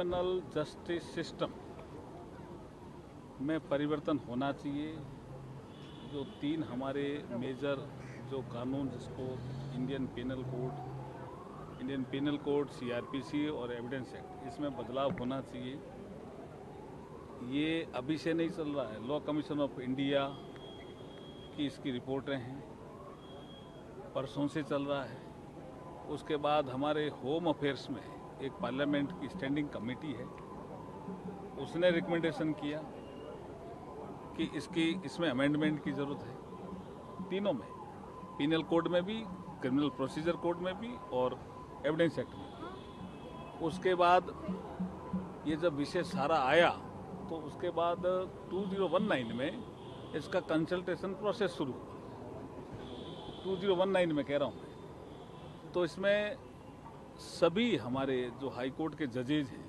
Criminal justice system में परिवर्तन होना चाहिए। जो 3 हमारे मेजर जो कानून, जिसको इंडियन पिनल कोड, सीआरपीसी और एविडेंस एक्ट, इसमें बदलाव होना चाहिए। ये अभी से नहीं चल रहा है। लॉ कमीशन ऑफ इंडिया की इसकी रिपोर्टें हैं, परसों से चल रहा है। उसके बाद हमारे होम अफेयर्स में एक पार्लियामेंट की स्टैंडिंग कमेटी है, उसने रिकमेंडेशन किया कि इसमें अमेंडमेंट की ज़रूरत है, तीनों में, पिनल कोड में भी, क्रिमिनल प्रोसीजर कोड में भी और एविडेंस एक्ट में भी। उसके बाद ये जब विषय सारा आया तो उसके बाद 2019 में इसका कंसल्टेशन प्रोसेस शुरू हुआ। 2019 में कह रहा हूँ मैं। तो इसमें सभी हमारे जो हाई कोर्ट के जजेज हैं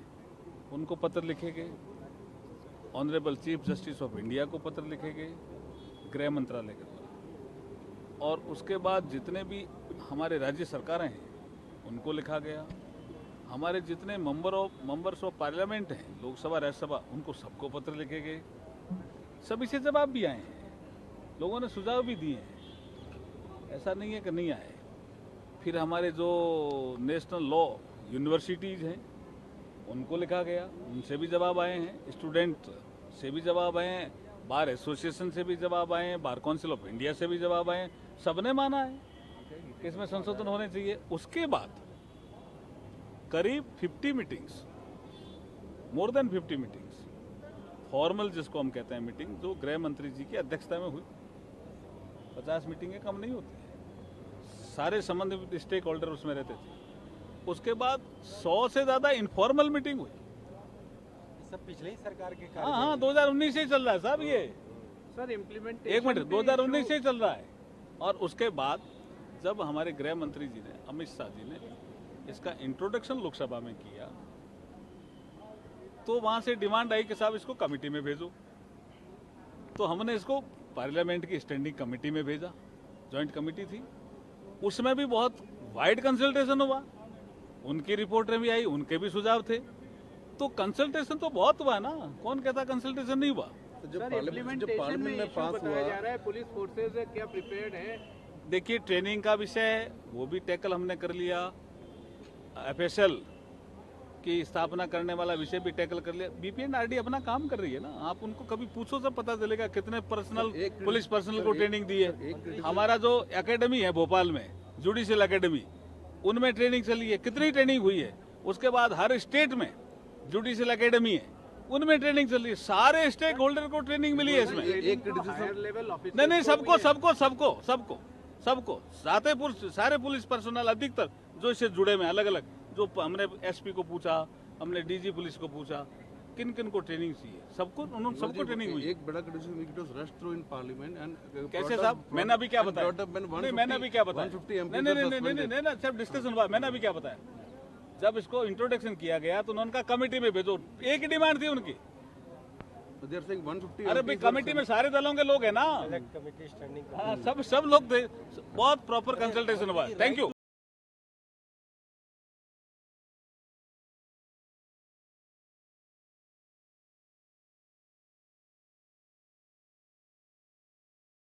उनको पत्र लिखे गए, honourable chief justice of India को पत्र लिखे गए गृह मंत्रालय के द्वारा, और उसके बाद जितने भी हमारे राज्य सरकारें हैं उनको लिखा गया। हमारे जितने मेंबर्स ऑफ पार्लियामेंट हैं, लोकसभा राज्यसभा, उनको सबको पत्र लिखे गए। सभी से जवाब भी आए हैं, लोगों ने सुझाव भी दिए हैं, ऐसा नहीं है कि नहीं आए। फिर हमारे जो नेशनल लॉ यूनिवर्सिटीज़ हैं उनको लिखा गया, उनसे भी जवाब आए हैं, स्टूडेंट से भी जवाब आए हैं, बार एसोसिएशन से भी जवाब आए हैं, बार काउंसिल ऑफ इंडिया से भी जवाब आए हैं। सबने माना है कि इसमें संशोधन होने चाहिए। उसके बाद करीब 50 meetings, more than 50 meetings, formal जिसको हम कहते हैं मीटिंग, जो गृह मंत्री जी की अध्यक्षता में हुई। 50 मीटिंगें कम नहीं होती है, सारे संबंधित स्टेक होल्डर उसमें रहते थे। उसके बाद 100 से ज़्यादा इनफॉर्मल मीटिंग हुई। सब पिछले ही सरकार के हाँ, 2019 से ही चल रहा है साहब ये। सर इम्प्लीमेंट, एक मिनट, 2019 से ही चल रहा है। और उसके बाद जब हमारे गृह मंत्री जी ने, अमित शाह जी ने इसका इंट्रोडक्शन लोकसभा में किया, तो वहां से डिमांड आई कि साहब इसको कमेटी में भेजो। तो हमने इसको पार्लियामेंट की स्टैंडिंग कमेटी में भेजा, जॉइंट कमेटी थी। उसमें भी बहुत वाइड कंसल्टेशन हुआ, उनकी रिपोर्टें भी आई, उनके भी सुझाव थे। तो कंसल्टेशन तो बहुत हुआ ना, कौन कहता कंसल्टेशन नहीं हुआ। जब पार्लियामेंट में पास हुआ जा रहा है, पुलिस फोर्सेज क्या प्रिपेयर्ड है? देखिए, ट्रेनिंग का विषय है, वो भी टैकल हमने कर लिया। एफएसएल की स्थापना करने वाला विषय भी टैकल कर लिया। बीपीएनआरडी अपना काम कर रही है ना, आप उनको कभी पूछो सब पता चलेगा कितने पर्सनल पुलिस पर्सनल को ट्रेनिंग दी है। हमारा जो एकेडमी है भोपाल में, जुडिशियल एकेडमी, उनमें ट्रेनिंग चली है, कितनी ट्रेनिंग हुई है। उसके बाद हर स्टेट में जुडिशियल एकेडमी है, उनमें ट्रेनिंग चल रही है। सारे स्टेक होल्डर को ट्रेनिंग मिली है इसमें। नहीं, सबको सारे पुलिस पर्सनल अधिकतर जो इससे जुड़े में, अलग अलग, जो हमने एसपी को पूछा, हमने डीजी पुलिस को पूछा, किन किन को ट्रेनिंग चाहिए, उन्होंने सबको ट्रेनिंग हुई। एक बड़ा क्रिटिसिज्म इन पार्लियामेंट एंड कैसे साहब, मैंने अभी क्या बताया? मैंने अभी क्या बताया? नहीं, सब डिस्कसन हुआ। मैंने अभी क्या बताया? जब इसको इंट्रोडक्शन किया गया तो उन्होंने कहा कमेटी में भेजो। एक ही डिमांड थी उनकी। अरे भाई, कमेटी में सारे दलों के लोग हैं ना, कमेटी स्टैंडिंग, सब लोग थे, बहुत प्रॉपर कंसल्टेशन हुआ। Thank you.